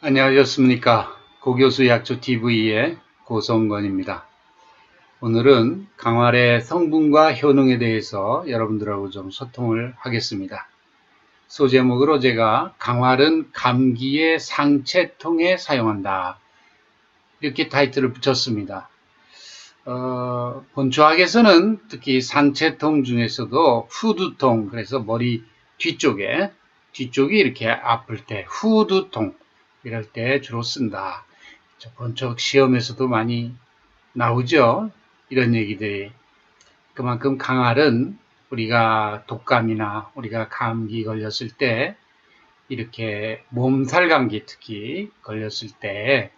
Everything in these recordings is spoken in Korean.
안녕하셨습니까? 고교수 약초TV의 고성건입니다. 오늘은 강활의 성분과 효능에 대해서 여러분들하고 좀 소통을 하겠습니다. 소제목으로 제가 강활은 감기의 상체통에 사용한다, 이렇게 타이틀을 붙였습니다. 본초학에서는 특히 상체통 중에서도 후두통, 그래서 머리 뒤쪽이 이렇게 아플 때 후두통, 이럴 때 주로 쓴다. 본적 시험에서도 많이 나오죠. 이런 얘기들이. 그만큼 강활은 우리가 독감이나 우리가 감기 걸렸을 때, 이렇게 몸살 감기 특히 걸렸을 때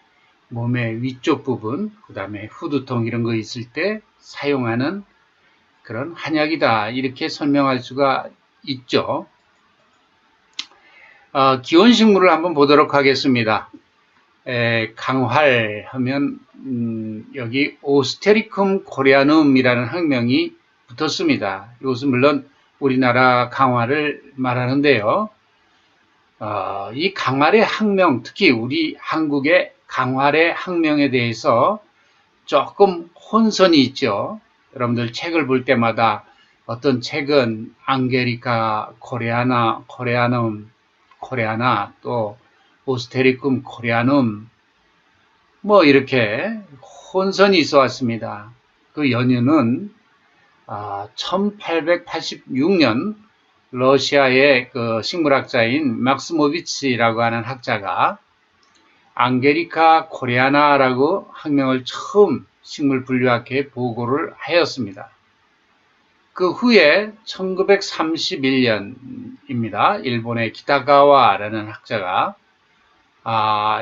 몸의 위쪽 부분, 그 다음에 후두통 이런 거 있을 때 사용하는 그런 한약이다, 이렇게 설명할 수가 있죠. 기원식물을 한번 보도록 하겠습니다. 강활 하면 여기 오스테리쿰 코리아눔이라는 학명이 붙었습니다. 이것은 물론 우리나라 강활을 말하는데요. 이 강활의 학명, 특히 우리 한국의 강활의 학명에 대해서 조금 혼선이 있죠. 여러분들 책을 볼 때마다 어떤 책은 앙게리카 코레아나, 또 오스테리쿰 코리아눔, 뭐 이렇게 혼선이 있어 왔습니다. 그 연유는 1886년 러시아의 그 식물학자인 막스모비치라고 하는 학자가 앙게리카 코리아나라고 학명을 처음 식물분류학회에 보고를 하였습니다. 그 후에 1931년입니다. 일본의 기타가와라는 학자가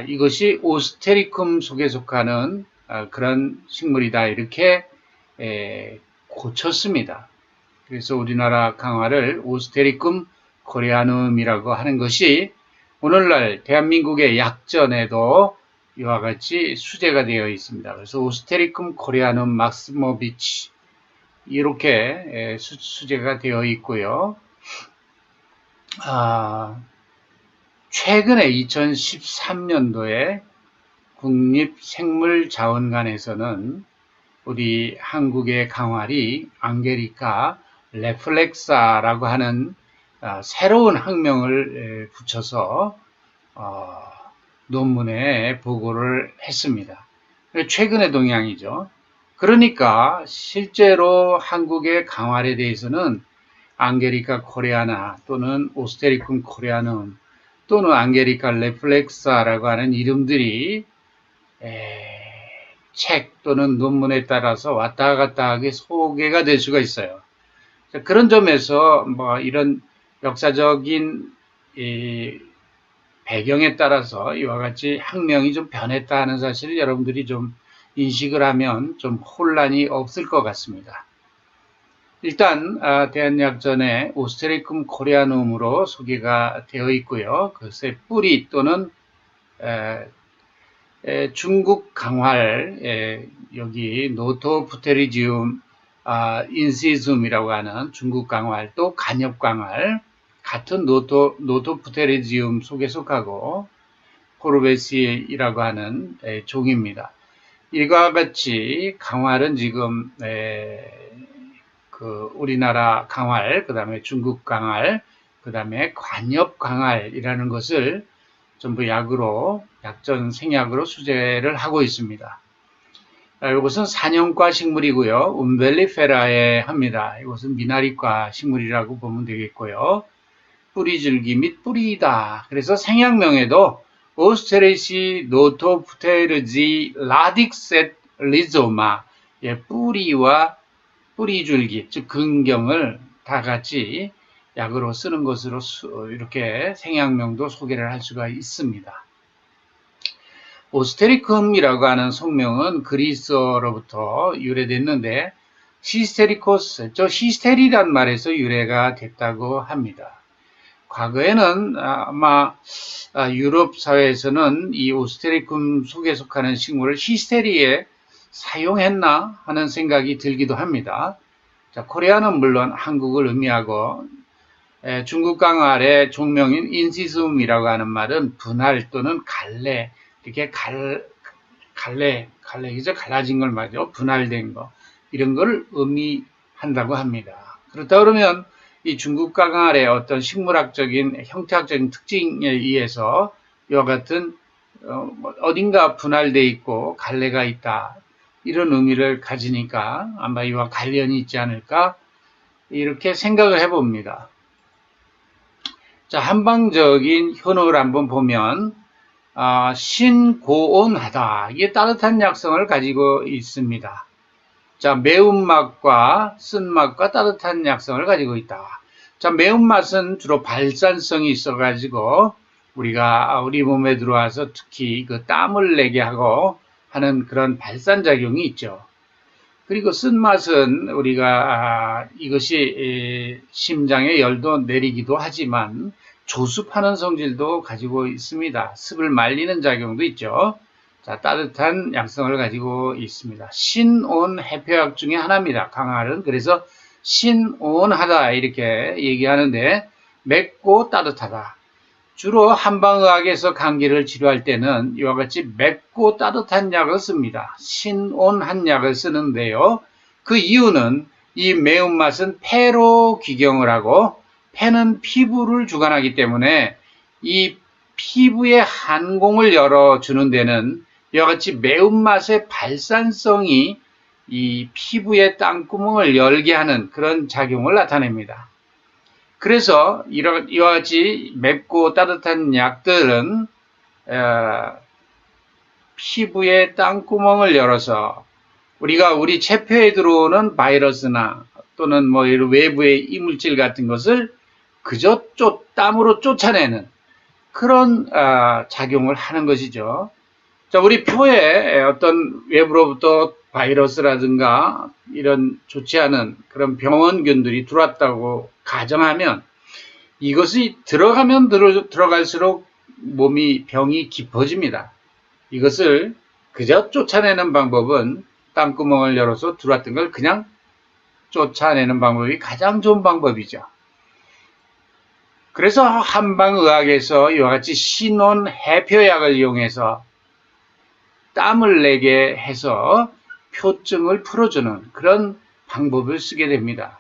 이것이 오스테리쿰 속에 속하는 그런 식물이다, 이렇게 고쳤습니다. 그래서 우리나라 강화를 오스테리쿰 코리아눔이라고 하는 것이 오늘날 대한민국의 약전에도 이와 같이 수제가 되어 있습니다. 그래서 오스테리쿰 코리아눔 막스모비치, 이렇게 수제가 되어 있고요. 최근에 2013년도에 국립생물자원관에서는 우리 한국의 강활이 앙게리카 레플렉사라고 하는 새로운 학명을 붙여서 논문에 보고를 했습니다. 최근의 동향이죠. 그러니까 실제로 한국의 강활에 대해서는 앙게리카 코리아나 또는 오스테리쿰 코리아눔 또는 앙게리카 레플렉사라고 하는 이름들이 책 또는 논문에 따라서 왔다 갔다 하게 소개가 될 수가 있어요. 그런 점에서 뭐 이런 역사적인 배경에 따라서 이와 같이 학명이 좀 변했다 하는 사실을 여러분들이 좀 인식을 하면 좀 혼란이 없을 것 같습니다. 일단 대한약전에 오스테리쿰 코리아눔으로 소개가 되어 있고요. 그것의 뿌리 또는 중국 강활, 여기 노토프테리지움 인시즘이라고 하는 중국 강활, 또 간엽 강활, 같은 노토프테리지움 속에 속하고 포르베시이라고 하는 종입니다. 이와 같이 강활은 지금 우리나라 강활, 그 다음에 중국 강활, 그 다음에 관엽 강활이라는 것을 전부 약전 생약으로 수제를 하고 있습니다. 이것은 산형과 식물이고요. 움벨리페라에 합니다. 이것은 미나리과 식물이라고 보면 되겠고요. 뿌리줄기 및 뿌리이다. 그래서 생약명에도 오스테레시 노토프테르지 라딕셋 리조마, 뿌리와 뿌리줄기, 즉 근경을 다 같이 약으로 쓰는 것으로 이렇게 생약명도 소개를 할 수가 있습니다. 오스테리쿰이라고 하는 속명은 그리스어로부터 유래됐는데 시스테리코스, 시스테리란 말에서 유래가 됐다고 합니다. 과거에는 아마 유럽 사회에서는 이 오스테리쿰 속에 속하는 식물을 히스테리에 사용했나 하는 생각이 들기도 합니다. 코리아는 물론 한국을 의미하고 중국 강활의 종명인 인시스움이라고 하는 말은 분할 또는 갈래, 이렇게 갈래, 그죠? 갈라진 걸 말이죠. 분할된 거. 이런 걸 의미한다고 합니다. 그렇다 그러면 이 중국 강활의 어떤 식물학적인, 형태학적인 특징에 의해서 이와 같은 어딘가 분할되어 있고 갈래가 있다. 이런 의미를 가지니까 아마 이와 관련이 있지 않을까 이렇게 생각을 해봅니다. 자, 한방적인 현어를 한번 보면 신고온하다. 이게 따뜻한 약성을 가지고 있습니다. 자, 매운맛과 쓴맛과 따뜻한 약성을 가지고 있다. 자, 매운맛은 주로 발산성이 있어가지고 우리가 우리 몸에 들어와서 특히 그 땀을 내게 하고 하는 그런 발산작용이 있죠. 그리고 쓴맛은 우리가 이것이 심장의 열도 내리기도 하지만 조습하는 성질도 가지고 있습니다. 습을 말리는 작용도 있죠. 자, 따뜻한 약성을 가지고 있습니다. 신온 해표약 중에 하나입니다. 강활은. 그래서 신온하다 이렇게 얘기하는데 맵고 따뜻하다. 주로 한방의학에서 감기를 치료할 때는 이와 같이 맵고 따뜻한 약을 씁니다. 신온한 약을 쓰는데요. 그 이유는 이 매운맛은 폐로 귀경을 하고 폐는 피부를 주관하기 때문에 이 피부의 한공을 열어주는 데는 이와 같이 매운맛의 발산성이 이 피부의 땅구멍을 열게 하는 그런 작용을 나타냅니다. 그래서 이와 같이 맵고 따뜻한 약들은 피부의 땅구멍을 열어서 우리가 우리 체표에 들어오는 바이러스나 또는 뭐 이런 외부의 이물질 같은 것을 그저 땀으로 쫓아내는 그런 작용을 하는 것이죠. 자, 우리 표에 어떤 외부로부터 바이러스라든가 이런 좋지 않은 그런 병원균들이 들어왔다고 가정하면 이것이 들어가면 들어갈수록 병이 깊어집니다. 이것을 그저 쫓아내는 방법은 땅구멍을 열어서 들어왔던 걸 그냥 쫓아내는 방법이 가장 좋은 방법이죠. 그래서 한방의학에서 이와 같이 신온 해표약을 이용해서 땀을 내게 해서 표증을 풀어주는 그런 방법을 쓰게 됩니다.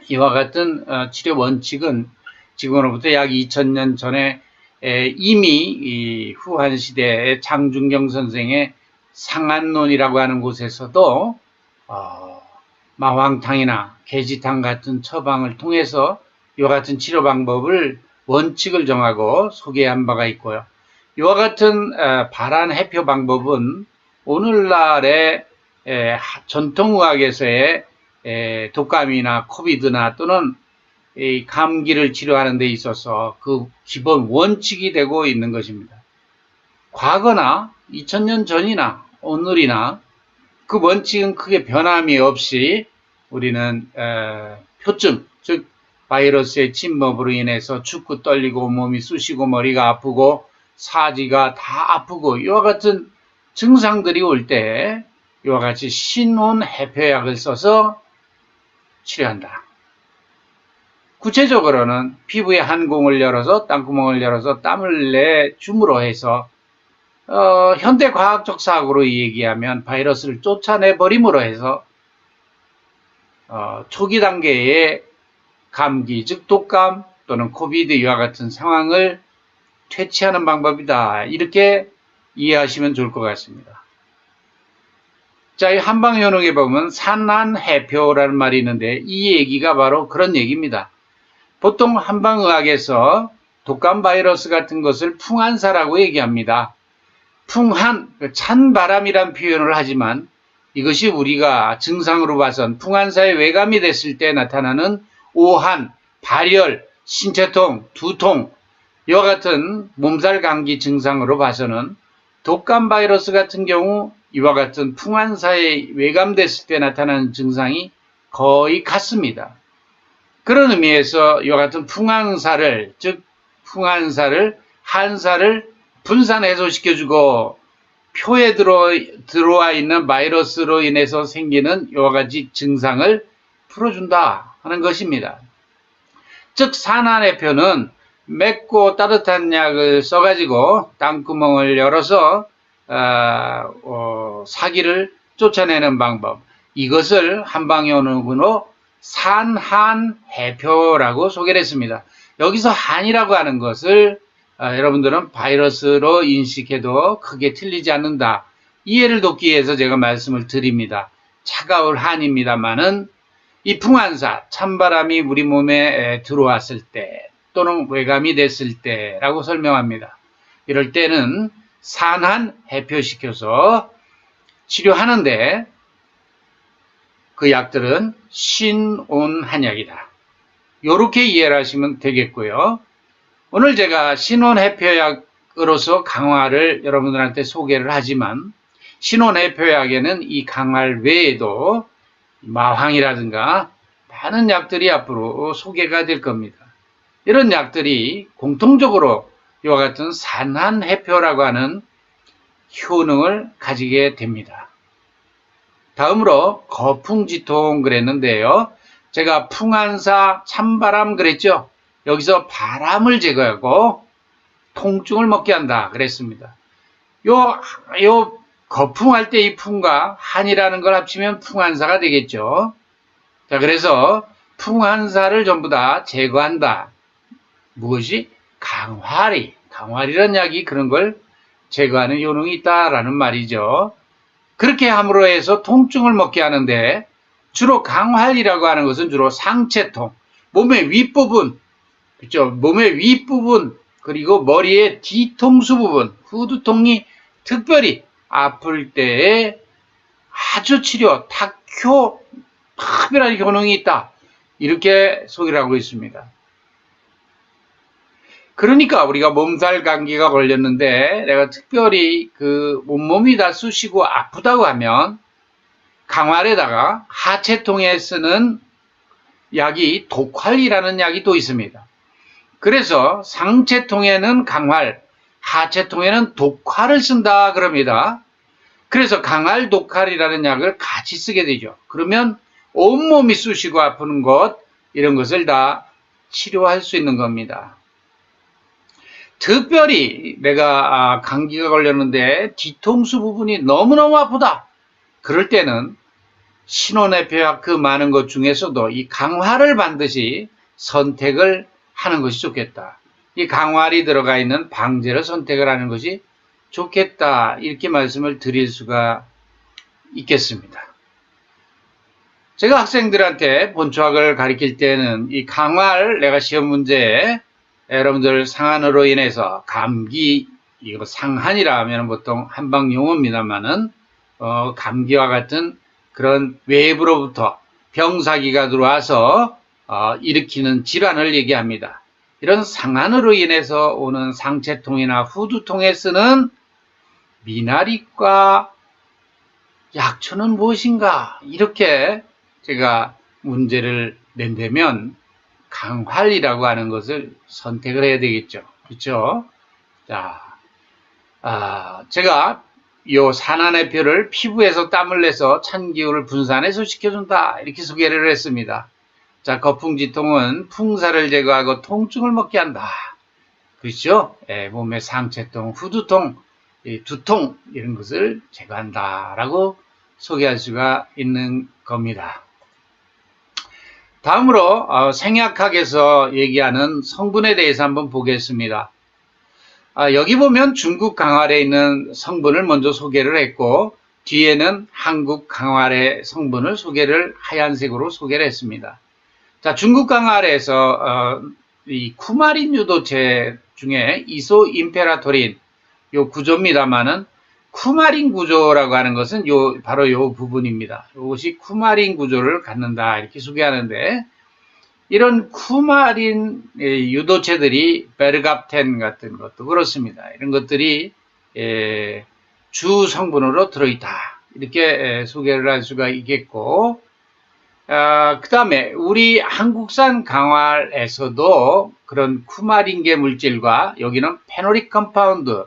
이와 같은 치료 원칙은 지금으로부터 약 2000년 전에 이미 이 후한 시대의 장준경 선생의 상한론이라고 하는 곳에서도 마황탕이나 계지탕 같은 처방을 통해서 이와 같은 치료 방법을 원칙을 정하고 소개한 바가 있고요. 이와 같은 발한 해표 방법은 오늘날의 전통의학에서의 독감이나 코비드나 또는 감기를 치료하는 데 있어서 그 기본 원칙이 되고 있는 것입니다. 과거나 2000년 전이나 오늘이나 그 원칙은 크게 변함이 없이 우리는 표증, 즉 바이러스의 침범으로 인해서 춥고 떨리고 몸이 쑤시고 머리가 아프고 사지가 다 아프고 이와 같은 증상들이 올 때 이와 같이 신온 해표약을 써서 치료한다. 구체적으로는 피부의 한공을 열어서 땅구멍을 열어서 땀을 내줌으로 해서 현대 과학적 사고로 얘기하면 바이러스를 쫓아내버림으로 해서 초기 단계의 감기, 즉 독감 또는 코비드 이와 같은 상황을 퇴치하는 방법이다. 이렇게 이해하시면 좋을 것 같습니다. 자, 이 한방현혹에 보면 산한해표라는 말이 있는데 이 얘기가 바로 그런 얘기입니다. 보통 한방의학에서 독감 바이러스 같은 것을 풍한사라고 얘기합니다. 풍한, 찬바람이란 표현을 하지만 이것이 우리가 증상으로 봐선 풍한사의 외감이 됐을 때 나타나는 오한, 발열, 신체통, 두통, 이와 같은 몸살 감기 증상으로 봐서는 독감 바이러스 같은 경우 이와 같은 풍한사에 외감됐을 때 나타나는 증상이 거의 같습니다. 그런 의미에서 이와 같은 풍한사를, 즉 풍한사를, 한사를 분산 해소시켜주고 표에 들어와 있는 바이러스로 인해서 생기는 이와 같이 증상을 풀어준다 하는 것입니다. 즉 산화내표는 맵고 따뜻한 약을 써가지고 땅구멍을 열어서 사기를 쫓아내는 방법, 이것을 한방요원으로 산한해표라고 소개를 했습니다. 여기서 한이라고 하는 것을 여러분들은 바이러스로 인식해도 크게 틀리지 않는다. 이해를 돕기 위해서 제가 말씀을 드립니다. 차가울 한입니다만은 이 풍한사, 찬바람이 우리 몸에 들어왔을 때 또는 외감이 됐을 때라고 설명합니다. 이럴 때는 산한해표시켜서 치료하는데 그 약들은 신온한약이다. 이렇게 이해를 하시면 되겠고요. 오늘 제가 신온해표약으로서 강화를 여러분들한테 소개를 하지만 신온해표약에는 이 강화 외에도 마황이라든가 많은 약들이 앞으로 소개가 될 겁니다. 이런 약들이 공통적으로 이와 같은 산한해표라고 하는 효능을 가지게 됩니다. 다음으로 거풍지통 그랬는데요. 제가 풍한사, 찬바람 그랬죠. 여기서 바람을 제거하고 통증을 먹게 한다 그랬습니다. 요 거풍할 때 이 풍과 한이라는 걸 합치면 풍한사가 되겠죠. 자, 그래서 풍한사를 전부 다 제거한다. 무엇이? 강화리라는 약이 그런 걸 제거하는 효능이 있다라는 말이죠. 그렇게 함으로 해서 통증을 먹게 하는데 주로 강활이라고 하는 것은 주로 상체통, 몸의 윗부분, 그렇죠? 몸의 윗부분 그리고 머리의 뒤통수 부분, 후두통이 특별히 아플 때에 아주 치료, 특별한 효능이 있다. 이렇게 소개를 하고 있습니다. 그러니까 우리가 몸살 감기가 걸렸는데 내가 특별히 그 온몸이 다 쑤시고 아프다고 하면 강활에다가 하체통에 쓰는 약이 독활이라는 약이 또 있습니다. 그래서 상체통에는 강활, 하체통에는 독활을 쓴다 그럽니다. 그래서 강활, 독활이라는 약을 같이 쓰게 되죠. 그러면 온몸이 쑤시고 아프는 것 이런 것을 다 치료할 수 있는 겁니다. 특별히 내가 감기가 걸렸는데 뒤통수 부분이 너무너무 아프다. 그럴 때는 신온해표약 그 많은 것 중에서도 이 강화를 반드시 선택을 하는 것이 좋겠다. 이 강활이 들어가 있는 방제를 선택을 하는 것이 좋겠다. 이렇게 말씀을 드릴 수가 있겠습니다. 제가 학생들한테 본초학을 가르칠 때는 이 강활 내가 시험 문제에 여러분들 상한으로 인해서 감기, 이거 상한이라 하면 보통 한방 용어입니다만은 감기와 같은 그런 외부로부터 병사기가 들어와서 일으키는 질환을 얘기합니다. 이런 상한으로 인해서 오는 상체통이나 후두통에 쓰는 미나리과 약초는 무엇인가? 이렇게 제가 문제를 낸다면 강활이라고 하는 것을 선택을 해야 되겠죠. 그렇죠? 자, 제가 이 산화내표를 피부에서 땀을 내서 찬기운을 분산해서 시켜준다. 이렇게 소개를 했습니다. 자, 거풍지통은 풍사를 제거하고 통증을 먹게 한다. 그렇죠? 몸의 상체통, 후두통, 두통 이런 것을 제거한다라고 소개할 수가 있는 겁니다. 다음으로 생약학에서 얘기하는 성분에 대해서 한번 보겠습니다. 여기 보면 중국 강활에 있는 성분을 먼저 소개를 했고 뒤에는 한국 강활의 성분을 하얀색으로 소개를 했습니다. 자, 중국 강활에서 이 쿠마린 유도체 중에 이소임페라토린 요 구조입니다만은 쿠마린 구조라고 하는 것은 바로 요 부분입니다. 이것이 쿠마린 구조를 갖는다 이렇게 소개하는데 이런 쿠마린 유도체들이 베르갑텐 같은 것도 그렇습니다. 이런 것들이 주 성분으로 들어있다 이렇게 소개를 할 수가 있겠고 그 다음에 우리 한국산 강활에서도 그런 쿠마린계 물질과 여기는 페노릭 컴파운드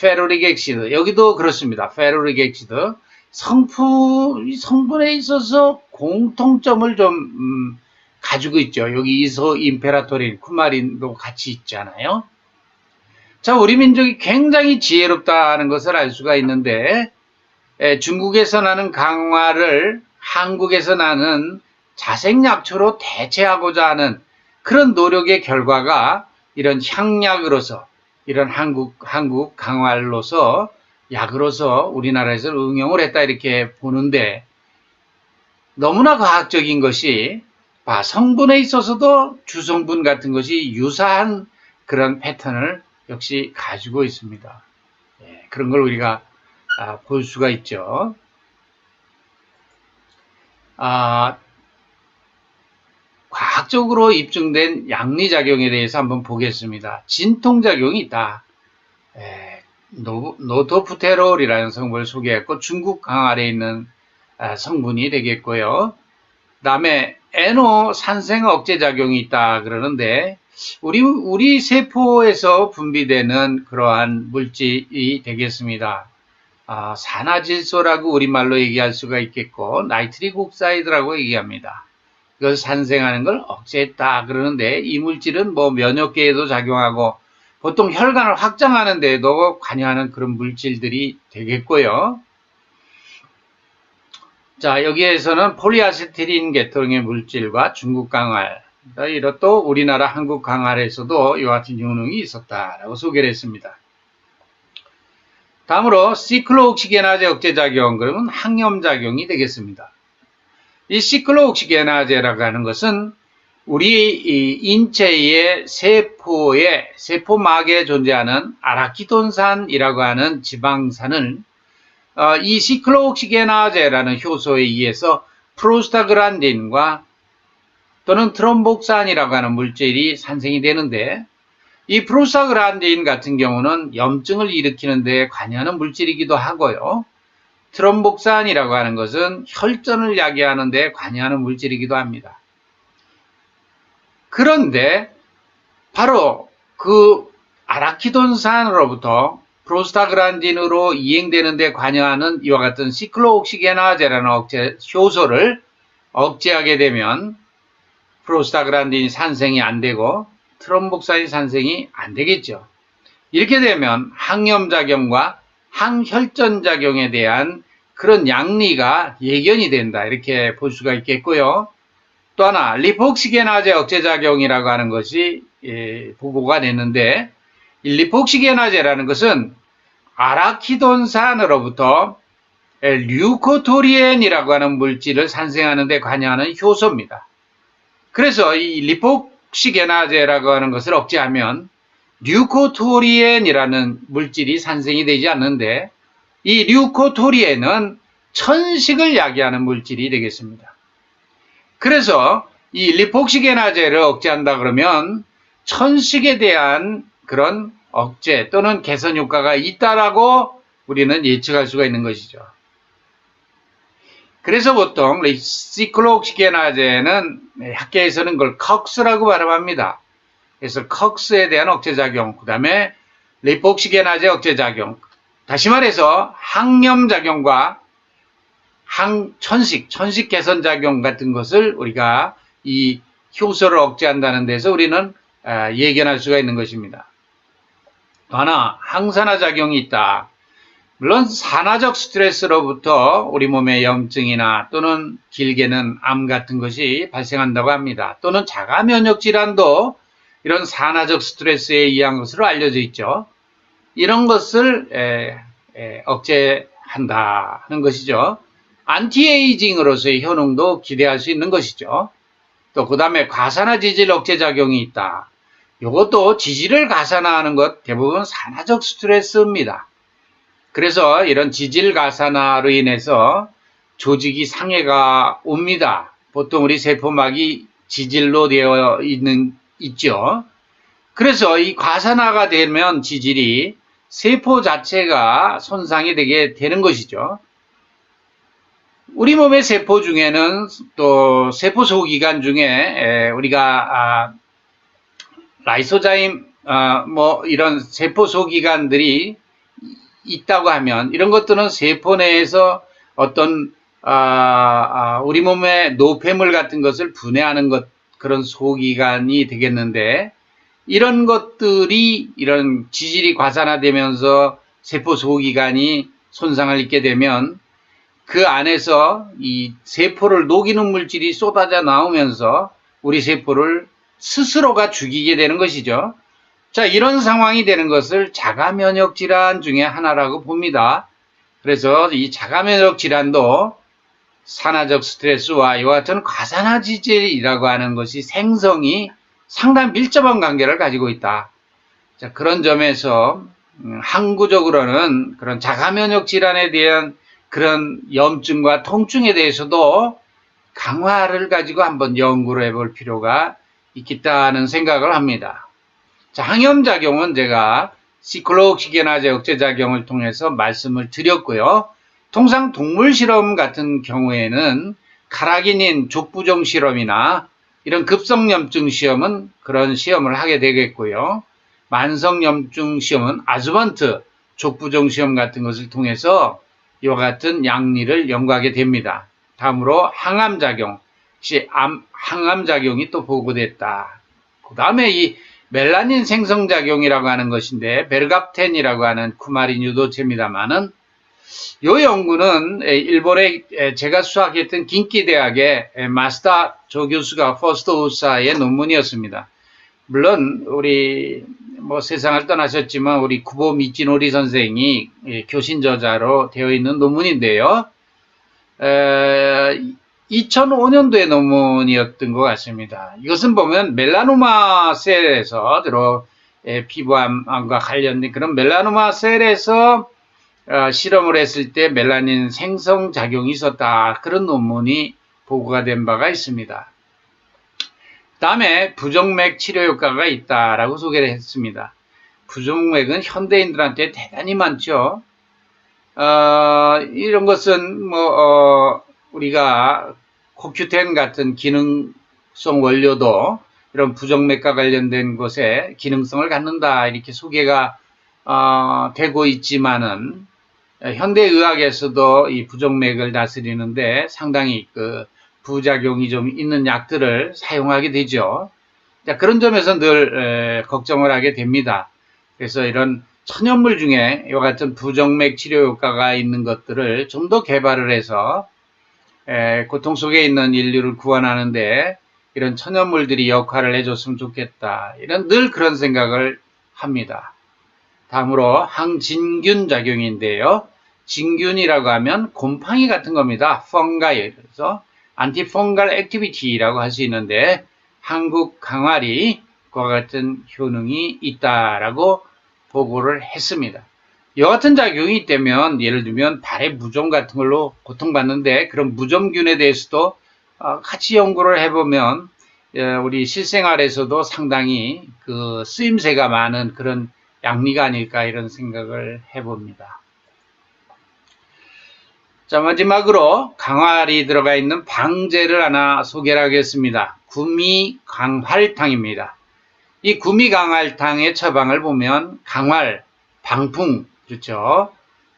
페로릭 액시드 여기도 그렇습니다. 페로릭 액시드 성분에 있어서 공통점을 좀 가지고 있죠. 여기 이소 임페라토린, 쿠마린도 같이 있잖아요. 자, 우리 민족이 굉장히 지혜롭다는 것을 알 수가 있는데, 중국에서 나는 강화를 한국에서 나는 자생약초로 대체하고자 하는 그런 노력의 결과가 이런 향약으로서, 이런 한국 강화로서, 약으로서 우리나라에서 응용을 했다 이렇게 보는데, 너무나 과학적인 것이 성분에 있어서도 주성분 같은 것이 유사한 그런 패턴을 역시 가지고 있습니다. 그런 걸 우리가 볼 수가 있죠. 과학적으로 입증된 양리작용에 대해서 한번 보겠습니다. 진통작용이 있다. 노토프테롤이라는 성분을 소개했고 중국 강화에 있는 성분이 되겠고요. 그 다음에 NO 산생 억제 작용이 있다 그러는데 우리 세포에서 분비되는 그러한 물질이 되겠습니다. 산화질소라고 우리말로 얘기할 수가 있겠고 나이트릭 옥사이드라고 얘기합니다. 이걸 산생하는 걸 억제했다 그러는데 이 물질은 뭐 면역계에도 작용하고 보통 혈관을 확장하는 데에도 관여하는 그런 물질들이 되겠고요. 자, 여기에서는 폴리아세틸린 계통의 물질과 중국 강활, 또 우리나라 한국 강활에서도 이와 같은 효능이 있었다라고 소개를 했습니다. 다음으로 시클로옥시게나제 억제작용, 그러면 항염작용이 되겠습니다. 이 시클로옥시게나제라고 하는 것은 우리 인체의 세포막에 존재하는 아라키돈산이라고 하는 지방산을 이 시클로옥시게나제라는 효소에 의해서 프로스타그란딘과 또는 트롬복산이라고 하는 물질이 산생이 되는데 이 프로스타그란딘 같은 경우는 염증을 일으키는 데 관여하는 물질이기도 하고요. 트롬복산이라고 하는 것은 혈전을 야기하는 데 관여하는 물질이기도 합니다. 그런데 바로 그 아라키돈산으로부터 프로스타그란딘으로 이행되는 데 관여하는 이와 같은 시클로옥시게나제라는 억제 효소를 억제하게 되면 프로스타그란딘이 산생이 안 되고 트롬복산이 산생이 안 되겠죠. 이렇게 되면 항염작용과 항혈전작용에 대한 그런 양리가 예견이 된다 이렇게 볼 수가 있겠고요. 또 하나 리포옥시게나제 억제작용이라고 하는 것이 보고가 됐는데 이 리포옥시게나제라는 것은 아라키돈산으로부터 류코토리엔이라고 하는 물질을 산생하는 데 관여하는 효소입니다. 그래서 이 리포옥시게나제라고 하는 것을 억제하면 류코토리엔이라는 물질이 산생이 되지 않는데 이 류코토리엔은 천식을 야기하는 물질이 되겠습니다. 그래서 이 리포옥시게나제를 억제한다 그러면 천식에 대한 그런 억제 또는 개선 효과가 있다라고 우리는 예측할 수가 있는 것이죠. 그래서 보통 시클로옥시게나제는 학계에서는 그걸 컥스라고 발음합니다. 그래서 컥스에 대한 억제작용, 그 다음에 리포옥시게나제 억제작용, 다시 말해서 항염작용과 천식 개선작용 같은 것을 우리가 이 효소를 억제한다는 데서 우리는 예견할 수가 있는 것입니다. 또 하나, 항산화작용이 있다. 물론 산화적 스트레스로부터 우리 몸의 염증이나 또는 길게는 암 같은 것이 발생한다고 합니다. 또는 자가면역질환도 이런 산화적 스트레스에 의한 것으로 알려져 있죠. 이런 것을 억제한다는 것이죠. 안티에이징으로서의 효능도 기대할 수 있는 것이죠. 또 그 다음에 가산화 지질 억제 작용이 있다. 이것도 지질을 가산화하는 것 대부분 산화적 스트레스입니다. 그래서 이런 지질 가산화로 인해서 조직이 상해가 옵니다. 보통 우리 세포막이 지질로 되어 있죠. 그래서 이 가산화가 되면 지질이 세포 자체가 손상이 되게 되는 것이죠. 우리 몸의 세포 중에는 또 세포 소기관 중에 우리가 라이소자임 뭐 이런 세포 소기관들이 있다고 하면 이런 것들은 세포 내에서 어떤 우리 몸의 노폐물 같은 것을 분해하는 것 그런 소기관이 되겠는데, 이런 것들이 이런 지질이 과산화되면서 세포 소기관이 손상을 입게 되면 그 안에서 이 세포를 녹이는 물질이 쏟아져 나오면서 우리 세포를 스스로가 죽이게 되는 것이죠. 자, 이런 상황이 되는 것을 자가면역 질환 중에 하나라고 봅니다. 그래서 이 자가면역 질환도 산화적 스트레스와 이와 같은 과산화 지질이라고 하는 것이 생성이 상당히 밀접한 관계를 가지고 있다. 자, 그런 점에서 항구적으로는 그런 자가면역 질환에 대한 그런 염증과 통증에 대해서도 강화를 가지고 한번 연구를 해볼 필요가 있겠다는 생각을 합니다. 자, 항염작용은 제가 시클로옥시게나제 억제작용을 통해서 말씀을 드렸고요. 통상 동물 실험 같은 경우에는 카라기닌 족부종 실험이나 이런 급성염증 시험은 그런 시험을 하게 되겠고요. 만성염증 시험은 아주반트 족부종 시험 같은 것을 통해서 이와 같은 양리를 연구하게 됩니다. 다음으로 항암작용, 항암작용이 또 보고됐다. 그 다음에 이 멜라닌 생성작용이라고 하는 것인데 베르갑텐이라고 하는 쿠마린 유도체입니다만은 이 연구는 일본의 제가 수학했던 긴키대학의 마스다 조 교수가 퍼스트 우사의 논문이었습니다. 물론 우리 세상을 떠나셨지만 우리 구보 미치노리 선생이 교신 저자로 되어 있는 논문인데요. 2005년도의 논문이었던 것 같습니다. 이것은 보면 멜라노마 셀에서 주로 피부암과 관련된 그런 멜라노마 셀에서 실험을 했을 때 멜라닌 생성 작용이 있었다. 그런 논문이 보고가 된 바가 있습니다. 다음에 부정맥 치료 효과가 있다라고 소개를 했습니다. 부정맥은 현대인들한테 대단히 많죠. 이런 것은 우리가 코큐텐 같은 기능성 원료도 이런 부정맥과 관련된 것에 기능성을 갖는다 이렇게 소개가 되고 있지만은 현대의학에서도 이 부정맥을 다스리는데 상당히 그 부작용이 좀 있는 약들을 사용하게 되죠. 자, 그런 점에서 늘 걱정을 하게 됩니다. 그래서 이런 천연물 중에 이와 같은 부정맥 치료 효과가 있는 것들을 좀 더 개발을 해서 고통 속에 있는 인류를 구원하는데 이런 천연물들이 역할을 해줬으면 좋겠다. 이런 늘 그런 생각을 합니다. 다음으로 항진균 작용인데요. 진균이라고 하면 곰팡이 같은 겁니다. 펑가이. 그래서 안티펑갈 액티비티라고 할 수 있는데 한국 강활이 그와 같은 효능이 있다라고 보고를 했습니다. 이와 같은 작용이 있다면 예를 들면 발의 무좀 같은 걸로 고통받는데 그런 무좀균에 대해서도 같이 연구를 해보면 우리 실생활에서도 상당히 그 쓰임새가 많은 그런 양리가 아닐까 이런 생각을 해봅니다. 자, 마지막으로 강활이 들어가 있는 방제를 하나 소개를 하겠습니다. 구미강활탕입니다. 이 구미강활탕의 처방을 보면 강활, 방풍, 그렇죠?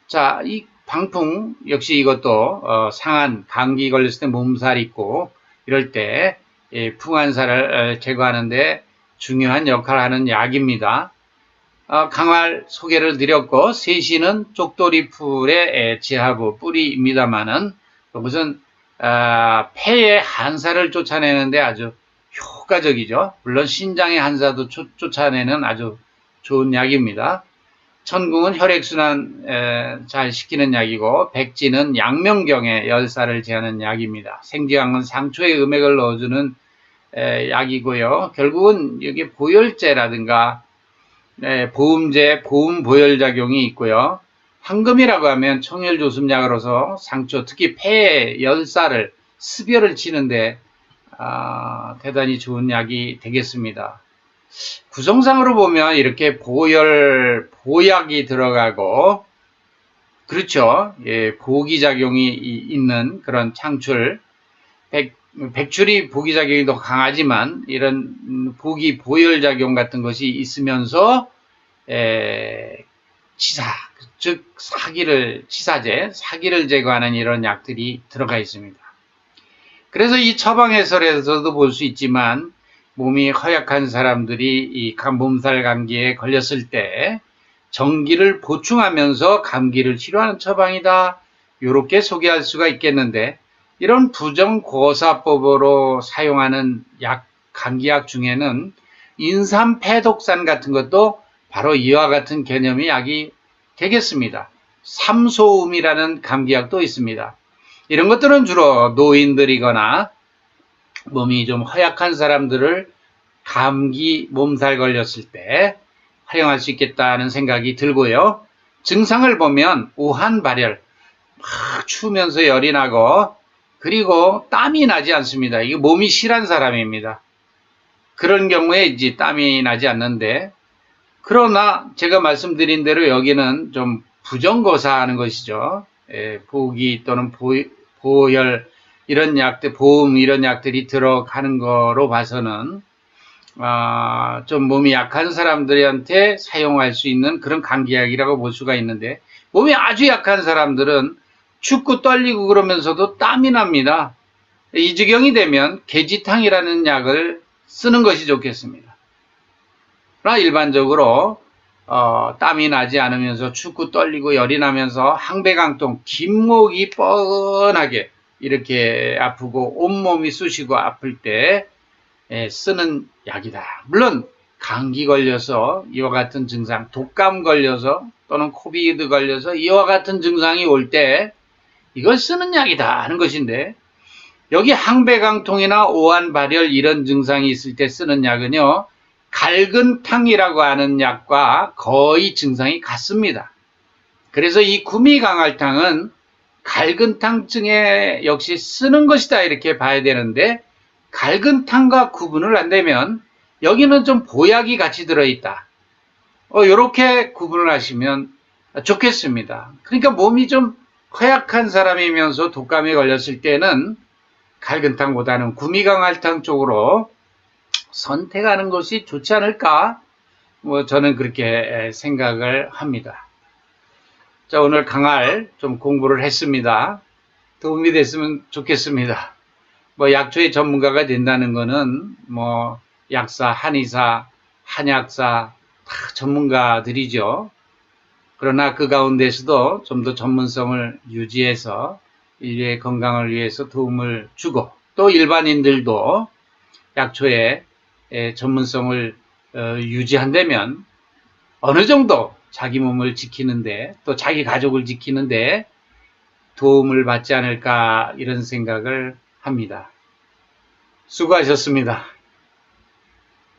자, 이 방풍 역시 이것도 상한, 감기 걸렸을 때 몸살 있고 이럴 때 풍한살을 제거하는데 중요한 역할을 하는 약입니다. 강활 소개를 드렸고 세시는 쪽돌이풀의 지하부 뿌리입니다만은 이것은 폐의 한사를 쫓아내는데 아주 효과적이죠. 물론 신장의 한사도 쫓아내는 아주 좋은 약입니다. 천궁은 혈액순환 잘 시키는 약이고 백지는 양명경의 열사를 제하는 약입니다. 생지향은 상초에 음액을 넣어주는 약이고요. 결국은 여기 보혈제라든가 보음제, 보음보혈작용이 있고요. 황금이라고 하면 청혈조습약으로서 상초, 특히 폐의 열사를, 습열을 치는데 대단히 좋은 약이 되겠습니다. 구성상으로 보면 이렇게 보약이 들어가고, 그렇죠. 예, 보기작용이 있는 그런 창출, 백출이 보기작용이 더 강하지만 이런 보혈작용 같은 것이 있으면서 치사, 즉 사기를 제거하는 이런 약들이 들어가 있습니다. 그래서 이 처방해설에서도 볼 수 있지만 몸이 허약한 사람들이 이 몸살 감기에 걸렸을 때 정기를 보충하면서 감기를 치료하는 처방이다. 이렇게 소개할 수가 있겠는데 이런 부정고사법으로 사용하는 감기약 중에는 인삼패독산 같은 것도 바로 이와 같은 개념의 약이 되겠습니다. 삼소음이라는 감기약도 있습니다. 이런 것들은 주로 노인들이거나 몸이 좀 허약한 사람들을 감기, 몸살 걸렸을 때 활용할 수 있겠다는 생각이 들고요. 증상을 보면 우한 발열, 막 추우면서 열이 나고 그리고 땀이 나지 않습니다. 이게 몸이 실한 사람입니다. 그런 경우에 이제 땀이 나지 않는데 그러나 제가 말씀드린 대로 여기는 좀 부정거사하는 것이죠. 보기 또는 보혈 이런 약들, 보음 이런 약들이 들어가는 거로 봐서는 좀 몸이 약한 사람들한테 사용할 수 있는 그런 감기약이라고 볼 수가 있는데 몸이 아주 약한 사람들은 춥고 떨리고 그러면서도 땀이 납니다. 이 지경이 되면 계지탕이라는 약을 쓰는 것이 좋겠습니다. 그러나 일반적으로 땀이 나지 않으면서 춥고 떨리고 열이 나면서 항배강통, 뒷목이 뻔하게 이렇게 아프고 온몸이 쑤시고 아플 때 쓰는 약이다. 물론 감기 걸려서 이와 같은 증상, 독감 걸려서 또는 코비드 걸려서 이와 같은 증상이 올 때 이걸 쓰는 약이다 하는 것인데 여기 항배강통이나 오한발열 이런 증상이 있을 때 쓰는 약은요. 갈근탕이라고 하는 약과 거의 증상이 같습니다. 그래서 이 구미강알탕은 갈근탕증에 역시 쓰는 것이다 이렇게 봐야 되는데 갈근탕과 구분을 한다면 여기는 좀 보약이 같이 들어있다. 이렇게 구분을 하시면 좋겠습니다. 그러니까 몸이 좀 허약한 사람이면서 독감에 걸렸을 때는 갈근탕보다는 구미강알탕 쪽으로 선택하는 것이 좋지 않을까? 저는 그렇게 생각을 합니다. 자, 오늘 강할 좀 공부를 했습니다. 도움이 됐으면 좋겠습니다. 약초의 전문가가 된다는 거는 약사, 한의사, 한약사 다 전문가들이죠. 그러나 그 가운데서도 좀 더 전문성을 유지해서 인류의 건강을 위해서 도움을 주고 또 일반인들도 약초의 전문성을 유지한다면 어느 정도 자기 몸을 지키는데 또 자기 가족을 지키는데 도움을 받지 않을까 이런 생각을 합니다. 수고하셨습니다.